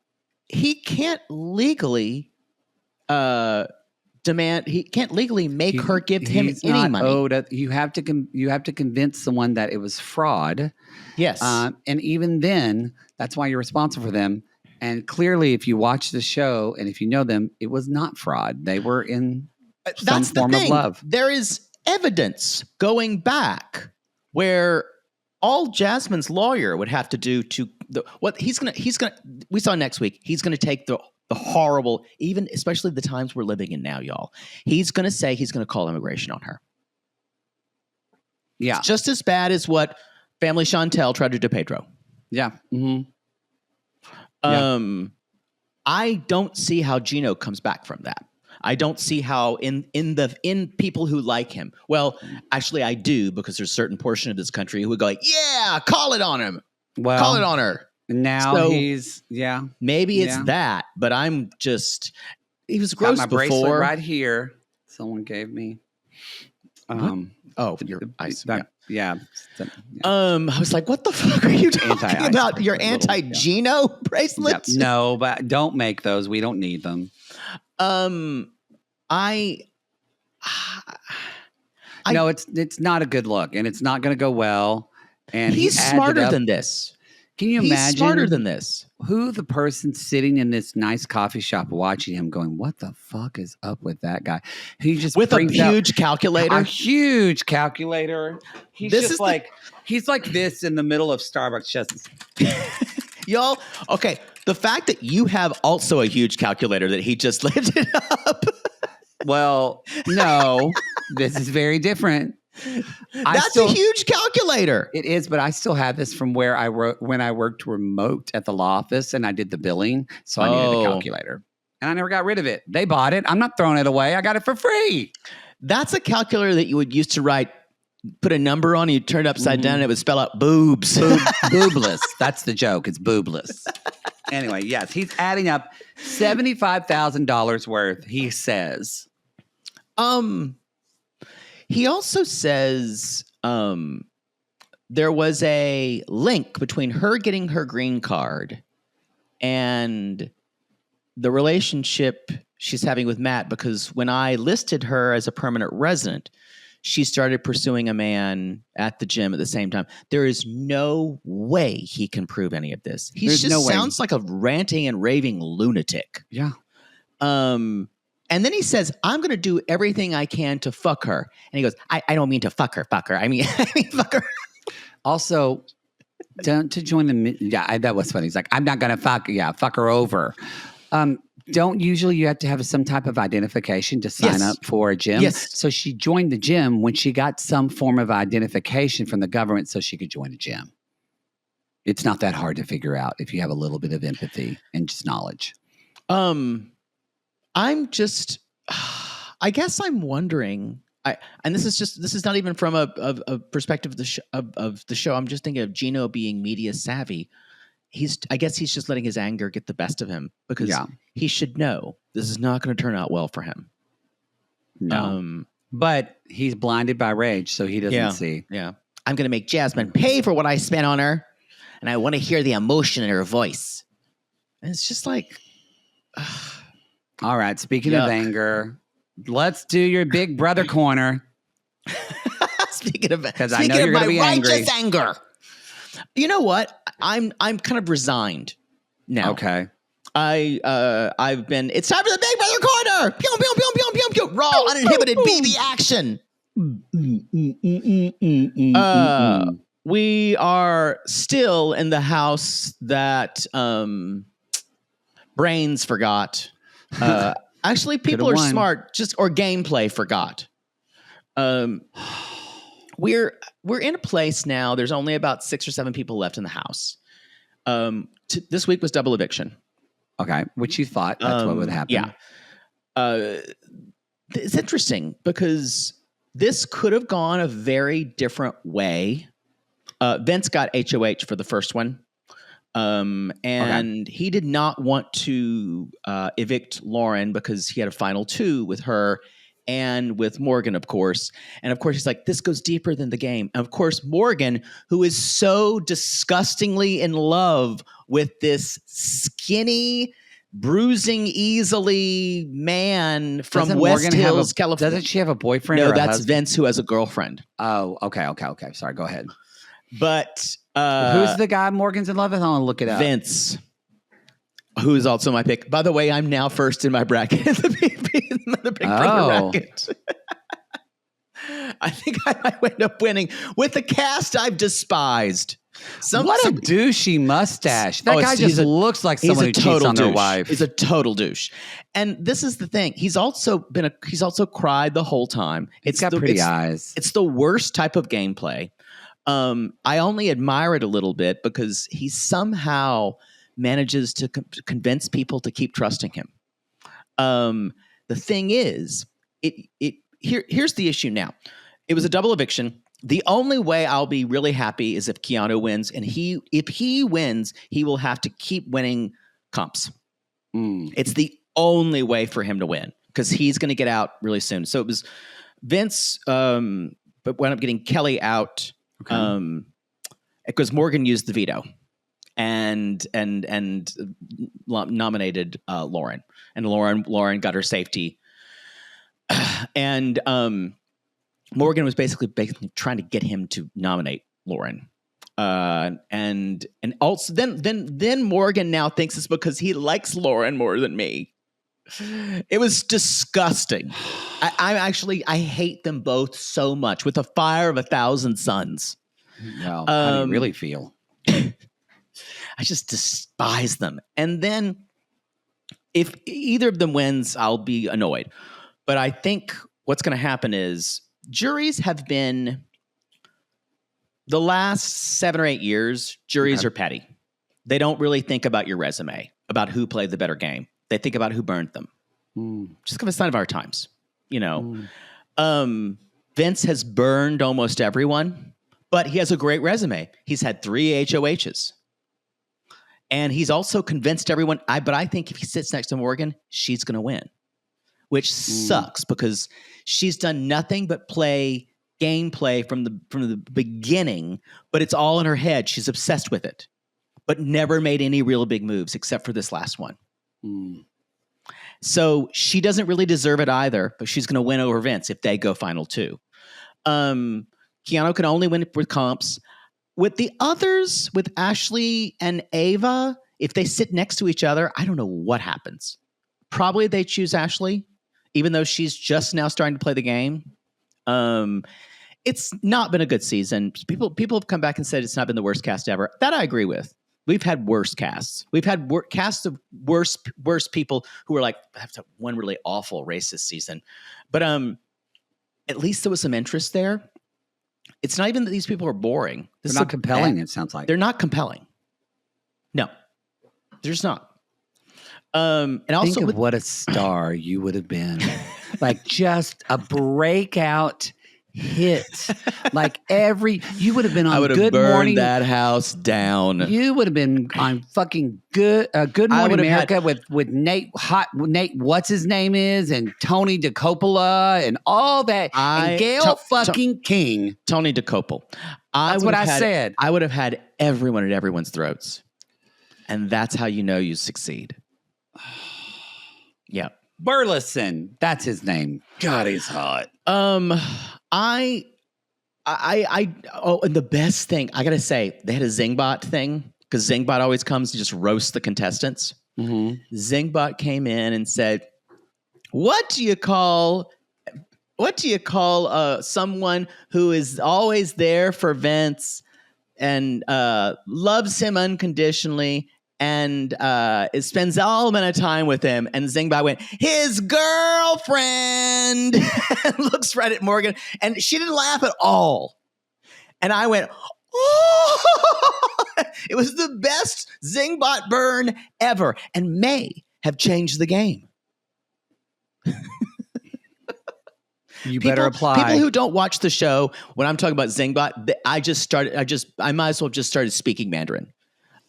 He can't legally make her give him any money. You have to convince someone that it was fraud. Yes. And even then, that's why you're responsible for them. And clearly, if you watch the show and if you know them, it was not fraud. They were in some form of love. There is evidence going back where all Jasmine's lawyer would have to do we saw next week, he's going to take the horrible, even especially the times we're living in now, y'all. He's going to say he's going to call immigration on her. Yeah. It's just as bad as what Family Chantel tried to do to Pedro. Yeah. Mm-hmm. I don't see how Gino comes back from that. I don't see how in people who like him. Well, actually I do, because there's a certain portion of this country who would go like, yeah, call it on him. Well, call it on her. Now maybe it's that, but he was gross got my before. Bracelet right here. Someone gave me. Your ice. Yeah. I was like, what the fuck are you talking about? Your anti-Gino bracelets? Yep. No, but don't make those. We don't need them. I No, it's not a good look, and it's not going to go well. And he's smarter than this. Can you imagine? He's smarter than this. Who the person sitting in this nice coffee shop watching him going, what the fuck is up with that guy? He just with a huge calculator. A huge calculator. He's he's like this in the middle of Starbucks. Just Y'all, okay. The fact that you have also a huge calculator that he just lifted up. Well, no, this is very different. That's a huge calculator. It is, but I still have this from where when I worked remote at the law office and I did the billing. So I needed a calculator. And I never got rid of it. They bought it. I'm not throwing it away. I got it for free. That's a calculator that you would use to put a number on and you turn it upside down and it would spell out boobs. Boobless. That's the joke. It's boobless. Anyway, yes, he's adding up $75,000 worth, he says. He also says there was a link between her getting her green card and the relationship she's having with Matt, because when I listed her as a permanent resident, she started pursuing a man at the gym at the same time. There is no way he can prove any of this. He sounds like a ranting and raving lunatic. Yeah. And then he says, I'm going to do everything I can to fuck her. And he goes, I don't mean to fuck her. I mean fuck her. Also, to join the, that was funny. He's like, I'm not going to fuck her over. Don't usually you have to have some type of identification to sign up for a gym? Yes. So she joined the gym when she got some form of identification from the government so she could join a gym. It's not that hard to figure out if you have a little bit of empathy and just knowledge. I'm just, I guess I'm wondering, and this is not even from a perspective of the show. I'm just thinking of Gino being media savvy. I guess he's just letting his anger get the best of him because he should know this is not going to turn out well for him. No, but he's blinded by rage, so he doesn't see. Yeah, I'm going to make Jasmine pay for what I spent on her, and I want to hear the emotion in her voice. And it's just like, all right. Speaking of anger, let's do your big brother corner. Speaking of I know you're going to be righteous anger. You know what? I'm kind of resigned now. Okay. I've been. It's time for the Big Brother Corner. Pew pew pew pew pew pew. Raw, uninhibited BB action. We are still in the house that Brains forgot. Actually, people are smart. Or gameplay forgot. We're in a place now. There's only about 6 or 7 people left in the house. This week was double eviction. Okay, which you thought that's what would happen. Yeah. It's interesting because this could have gone a very different way. Vince got HOH for the first one. And he did not want to evict Lauren because he had a final 2 with her and with Morgan, of course. And of course, he's like, this goes deeper than the game. And of course, Morgan, who is so disgustingly in love with this skinny, bruising easily man from West Hills, California. Doesn't she have a boyfriend? No, or that's husband? Vince, who has a girlfriend. Oh, okay. Sorry, go ahead. But who's the guy Morgan's in love with? I want to look it up. Vince, who is also my pick. By the way, I'm now first in my bracket. the Big Brother bracket. I think I might end up winning with the cast I've despised. What a douchey mustache. That guy just looks like someone who cheats on their wife. He's a total douche. And this is the thing. He's also cried the whole time. He's got pretty eyes. It's the worst type of gameplay. I only admire it a little bit because he somehow manages to convince people to keep trusting him. The thing is, here's the issue now. It was a double eviction. The only way I'll be really happy is if Keanu wins, and if he wins, he will have to keep winning comps. It's the only way for him to win because he's going to get out really soon. So it was Vince, but wound up getting Kelly out because Morgan used the veto and nominated Lauren, and Lauren got her safety. And Morgan was basically trying to get him to nominate Lauren. And also then Morgan now thinks it's because he likes Lauren more than me. It was disgusting. I hate them both so much with a fire of 1,000 suns. Well, how do you really feel? I just despise them. And then if either of them wins, I'll be annoyed. But I think what's going to happen is juries have been, the last 7 or 8 years, juries are petty. They don't really think about your resume, about who played the better game. They think about who burned them. Just give a sign of our times, you know. Vince has burned almost everyone, but he has a great resume. He's had 3 HOHs. And he's also convinced everyone, but I think if he sits next to Morgan, she's going to win, which sucks because she's done nothing but play gameplay from the beginning, but it's all in her head. She's obsessed with it, but never made any real big moves except for this last one. So she doesn't really deserve it either, but she's going to win over Vince if they go final 2. Keanu can only win with comps. With the others, with Ashley and Ava, if they sit next to each other, I don't know what happens. Probably they choose Ashley, even though she's just now starting to play the game. It's not been a good season. People have come back and said it's not been the worst cast ever. That I agree with. We've had worse casts. We've had casts of worse people who were like, have one really awful racist season. But at least there was some interest there. It's not even that these people are boring. They're not compelling, it sounds like. They're not compelling. No, they're just not. And also, think of what a star you would have been. Like just a breakout hit. Like you would have been on I would have Good burned Morning. that house down. You would have been on fucking Good Morning America with Nate, what's his name is, and Tony DeCoppola and all that. And Gail fucking King. Tony DeCoppola. That's what I said. I would have had everyone at everyone's throats. And that's how you know you succeed. Yeah. Burleson. That's his name. God, he's hot. And the best thing, I gotta say, they had a Zingbot thing, because Zingbot always comes to just roast the contestants. Zingbot came in and said, what do you call someone who is always there for Vince and loves him unconditionally and spends all amount of time with him? And Zingbot went, his girlfriend. And looks right at Morgan, and she didn't laugh at all. And I went, oh! It was the best Zingbot burn ever, and may have changed the game. You better apply. People who don't watch the show, when I'm talking about Zingbot, I might as well just started speaking Mandarin.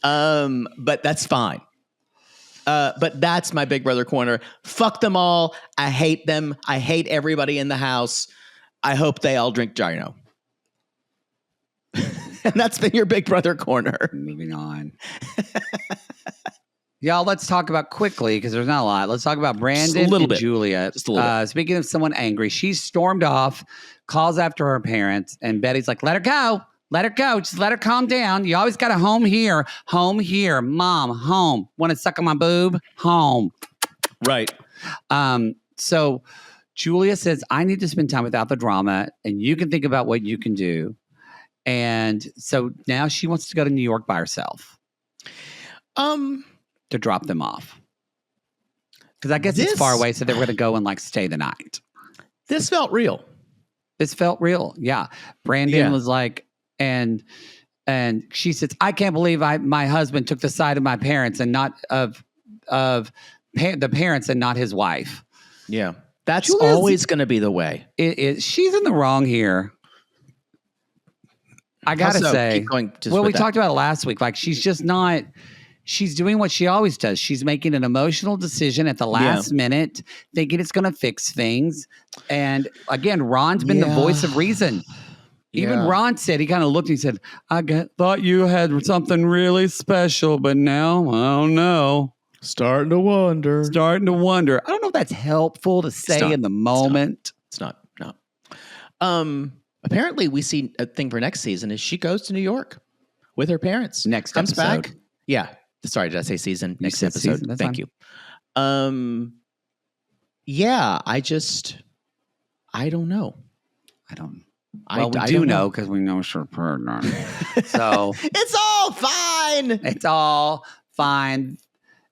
But that's fine. But that's my Big Brother corner. Fuck them all. I hate them. I hate everybody in the house. I hope they all drink Gino. And that's been your Big Brother corner. Moving on. Y'all, let's talk about quickly, because there's not a lot. Let's talk about Brandon and Julia. Just a little bit. Speaking of someone angry, she stormed off, calls after her parents, and Betty's like, let her go. Let her go. Just let her calm down. You always got a home here. Home here. Mom, home. Want to suck on my boob? Home. Right. So Julia says, I need to spend time without the drama, and you can think about what you can do. And so now she wants to go to New York by herself. To drop them off. Because I guess it's far away, so they're going to go and like stay the night. This felt real. This felt real. Yeah. Brandon was like, and she says, I can't believe my husband took the side of my parents and not of the parents and not his wife. Yeah. That's always going to be the way. She's in the wrong here. I got to say, we talked about it last week. Like, she's just not, she's doing what she always does. She's making an emotional decision at the last minute, thinking it's going to fix things. And again, Ron's been the voice of reason. Even Ron said, he kind of looked and he said, thought you had something really special, but now, I don't know. Starting to wonder. I don't know if that's helpful to say in the moment. It's not. No. Apparently, we see a thing for next season is she goes to New York with her parents. Next comes episode. back. Yeah. Sorry, did I say season? You Next said episode. season, that's Thank fine. you. Yeah, I don't know. Well, we do know because we know she's pregnant. So it's all fine. It's all fine.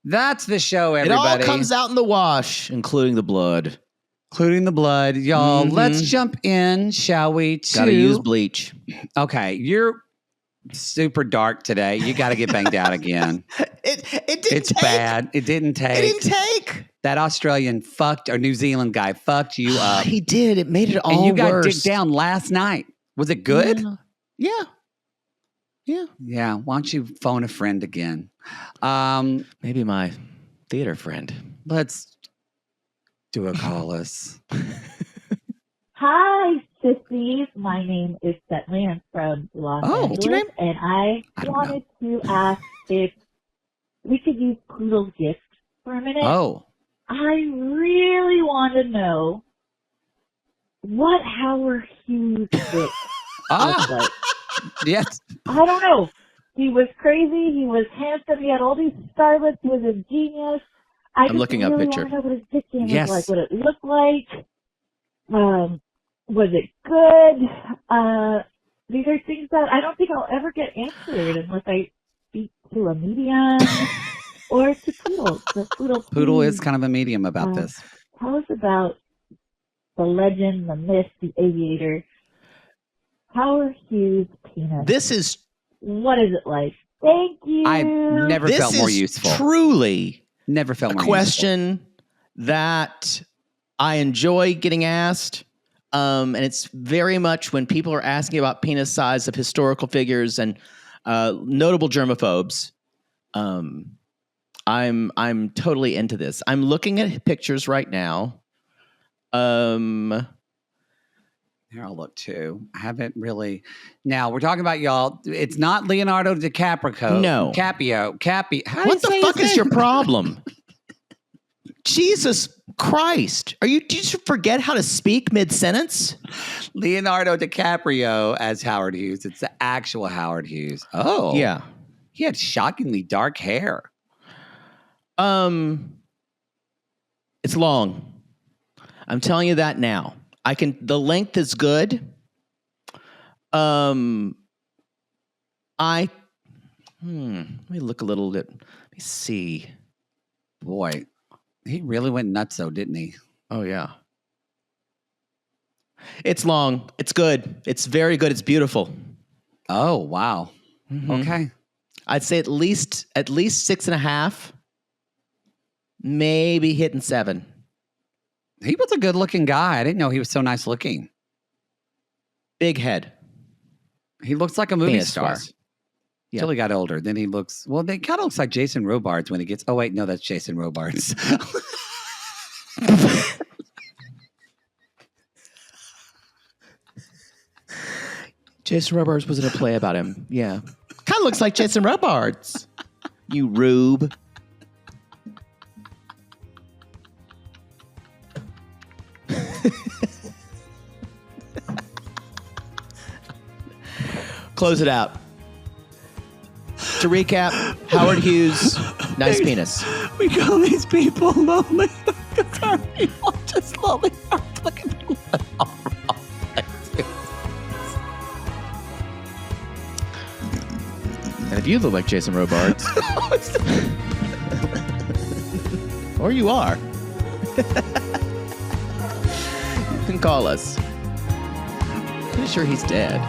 That's the show, everybody. It all comes out in the wash, including the blood. Including the blood. Y'all, let's jump in, shall we? Gotta use bleach. Okay, you're super dark today. You got to get banged out again. It's bad. It didn't take. It didn't take. That Australian or New Zealand guy fucked you up. He did. It made it all worse. And you got dicked down last night. Was it good? Yeah. Yeah. Why don't you phone a friend again? Maybe my theater friend. Let's do a call-us. Hi, sissies. My name is Stetley. I'm from Los Angeles. What's your name? And I wanted to ask if we could use Poodle's gift for a minute. Oh. I really want to know what Howard Hughes did. Like. Yes. I don't know. He was crazy. He was handsome. He had all these starlets. He was a genius. I'm looking up a picture. I want to know what his dick game Yes. was like, what it looked like. Was it good? These are things that I don't think I'll ever get answered unless I speak to a medium or to Poodle. So Poodle is kind of a medium about this. Tell us about the legend, the myth, the aviator, Howard Hughes penis. What is it like? Thank you. I've never felt more useful. Truly never felt more a question that I enjoy getting asked. And it's very much when people are asking about penis size of historical figures and notable germaphobes. I'm totally into this. I'm looking at pictures right now. Here, I'll look too. I haven't really. Now we're talking about y'all. It's not Leonardo DiCaprio. No. Capio. What the fuck is your problem? Jesus Christ. Did you forget how to speak mid-sentence? Leonardo DiCaprio as Howard Hughes. It's the actual Howard Hughes. Oh. Yeah. He had shockingly dark hair. It's long. I'm telling you that now. The length is good. Let me look a little bit. Let me see. Boy, he really went nuts though, didn't he? Oh, yeah. It's long. It's good. It's very good. It's beautiful. Oh, wow. Mm-hmm. Okay. I'd say at least 6.5. Maybe hitting 7. He was a good looking guy. I didn't know he was so nice looking. Big head. He looks like a movie star. Yeah. Till he got older. Then he looks, well, they kind of looks like Jason Robards when he gets, oh wait, no, that's Jason Robards. Jason Robards was in a play about him. Yeah. Kind of looks like Jason Robards. You rube. Close it out. To recap, Howard Hughes, nice penis. We call these people lonely because our people just lonely are looking for And if you look like Jason Robards, or you are, you can call us. Pretty sure he's dead.